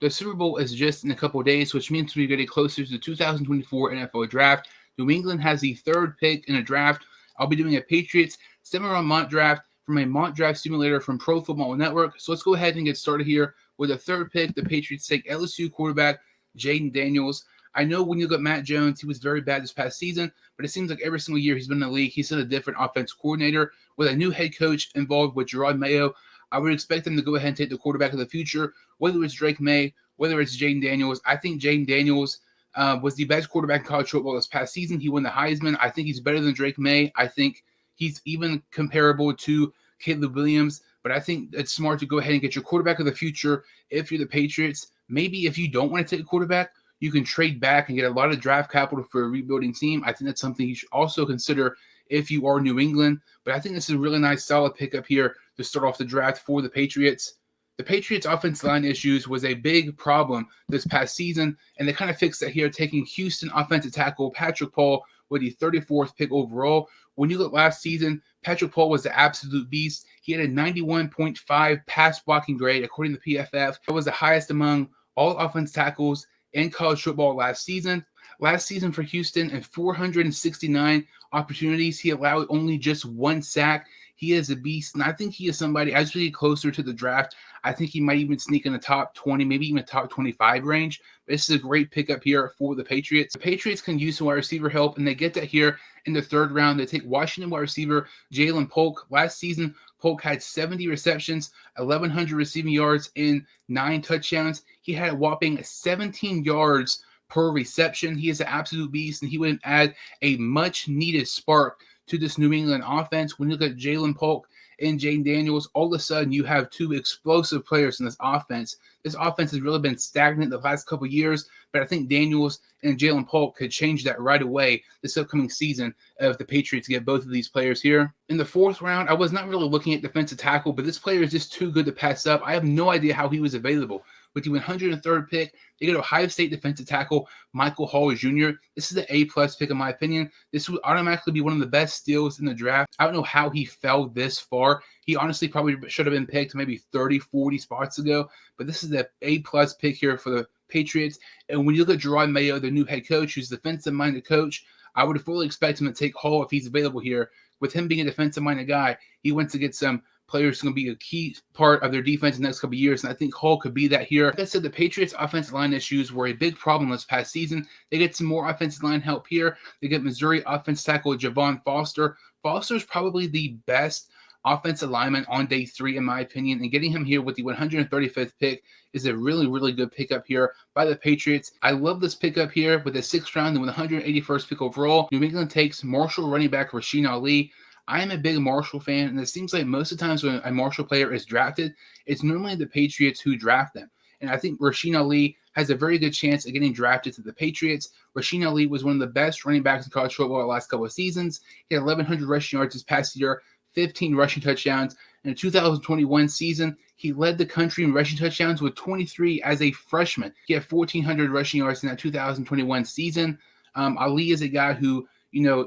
The Super Bowl is just in a couple of days, which means we're getting closer to the 2024 NFL Draft. New England has the third pick in a draft. I'll be doing a Patriots 7-round mock draft from a mock draft simulator from Pro Football Network. So let's go ahead and get started here with the third pick. The Patriots take LSU quarterback Jaden Daniels. I know when you look at Matt Jones, he was very bad this past season, but it seems like every single year he's been in the league, he's been a different offense coordinator with a new head coach involved with Gerard Mayo. I would expect them to go ahead and take the quarterback of the future, whether it's Drake May, whether it's Jaden Daniels. I think Jaden Daniels was the best quarterback in college football this past season. He won the Heisman. I think he's better than Drake May. I think he's even comparable to Caleb Williams, but I think it's smart to go ahead and get your quarterback of the future if you're the Patriots. Maybe if you don't want to take a quarterback, you can trade back and get a lot of draft capital for a rebuilding team. I think that's something you should also consider if you are New England. But I think this is a really nice, solid pickup here to start off the draft for the Patriots. The Patriots' offensive line issues was a big problem this past season, and they kind of fixed that here, taking Houston offensive tackle Patrick Paul with the 34th pick overall. When you look last season, Patrick Paul was the absolute beast. He had a 91.5 pass blocking grade, according to PFF. That was the highest among all offensive tackles in college football last season. Last season for Houston, in 469 opportunities, he allowed only just one sack. He is a beast, and I think he is somebody, as we get closer to the draft, I think he might even sneak in the top 20, maybe even top 25 range. But this is a great pickup here for the Patriots. The Patriots can use some wide receiver help, and they get that here in the third round. They take Washington wide receiver Jalen Polk. Last season, Polk had 70 receptions, 1,100 receiving yards, and 9 touchdowns. He had a whopping 17 yards per reception. He is an absolute beast, and he would add a much-needed spark to this New England offense. When you look at Jalen Polk and Jaden Daniels, all of a sudden you have two explosive players in this offense. This offense has really been stagnant the last couple of years, but I think Daniels and Jalen Polk could change that right away this upcoming season if the Patriots get both of these players here. In the fourth round, I was not really looking at defensive tackle, but this player is just too good to pass up. I have no idea how he was available. With the 103rd pick, they go to Ohio State defensive tackle Michael Hall Jr. This is an A-plus pick in my opinion. This would automatically be one of the best steals in the draft. I don't know how he fell this far. He honestly probably should have been picked maybe 30, 40 spots ago, but this is an A-plus pick here for the Patriots. And when you look at Gerard Mayo, the new head coach, who's a defensive-minded coach, I would fully expect him to take Hall if he's available here. With him being a defensive-minded guy, he wants to get some players going to be a key part of their defense in the next couple of years, and I think Hall could be that here. Like I said, the Patriots' offensive line issues were a big problem this past season. They get some more offensive line help here. They get Missouri offensive tackle Javon Foster. Foster's probably the best offensive lineman on day 3, in my opinion, and getting him here with the 135th pick is a really, really good pickup here by the Patriots. I love this pickup here with the 6th round and with the 181st pick overall. New England takes Marshall running back Rasheen Ali. I am a big Marshall fan, and it seems like most of the times when a Marshall player is drafted, it's normally the Patriots who draft them. And I think Rasheen Ali has a very good chance of getting drafted to the Patriots. Rasheen Ali was one of the best running backs in college football the last couple of seasons. He had 1,100 rushing yards this past year, 15 rushing touchdowns. In the 2021 season, he led the country in rushing touchdowns with 23 as a freshman. He had 1,400 rushing yards in that 2021 season. Ali is a guy who,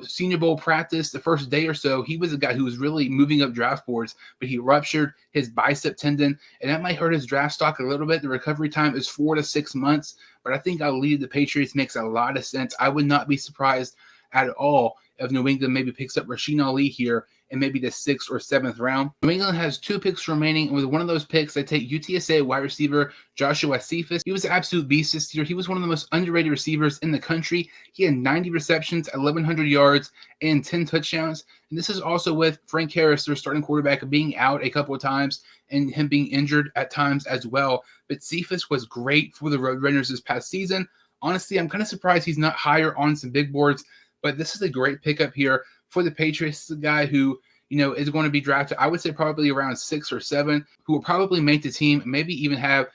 Senior Bowl practice, the first day or so, he was a guy who was really moving up draft boards, but he ruptured his bicep tendon, and that might hurt his draft stock a little bit. The recovery time is 4 to 6 months, but I think Ali the Patriots makes a lot of sense. I would not be surprised at all if New England maybe picks up Rasheen Ali here in maybe the 6th or 7th round. New England has 2 picks remaining, and with one of those picks, they take UTSA wide receiver Joshua Cephas. He was an absolute beast this year. He was one of the most underrated receivers in the country. He had 90 receptions, 1,100 yards, and 10 touchdowns. And this is also with Frank Harris, their starting quarterback, being out a couple of times and him being injured at times as well. But Cephas was great for the Roadrunners this past season. Honestly, I'm kind of surprised he's not higher on some big boards, but this is a great pickup here for the Patriots. This is a guy who, is going to be drafted, I would say probably around 6 or 7, who will probably make the team, maybe even have,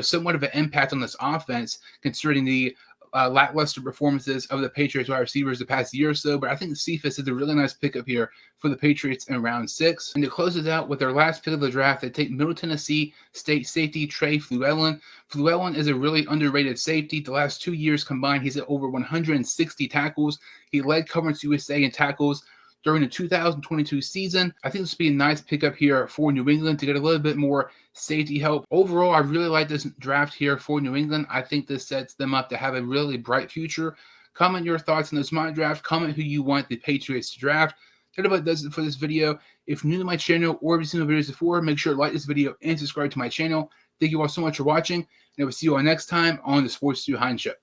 somewhat of an impact on this offense, considering the lackluster performances of the Patriots wide receivers the past year or so. But I think Cephas is a really nice pickup here for the Patriots in round 6. And to close it out with their last pick of the draft, they take Middle Tennessee State safety Trey Fluellen. Fluellen is a really underrated safety. The last 2 years combined, he's at over 160 tackles. He led Conference USA in tackles during the 2022 season. I think this would be a nice pickup here for New England to get a little bit more safety help. Overall, I really like this draft here for New England. I think this sets them up to have a really bright future. Comment your thoughts on this mock draft. Comment who you want the Patriots to draft. That about does it for this video. If you're new to my channel or if you've seen the videos before, make sure to like this video and subscribe to my channel. Thank you all so much for watching, and I will see you all next time on the Sports Stu Hines Show.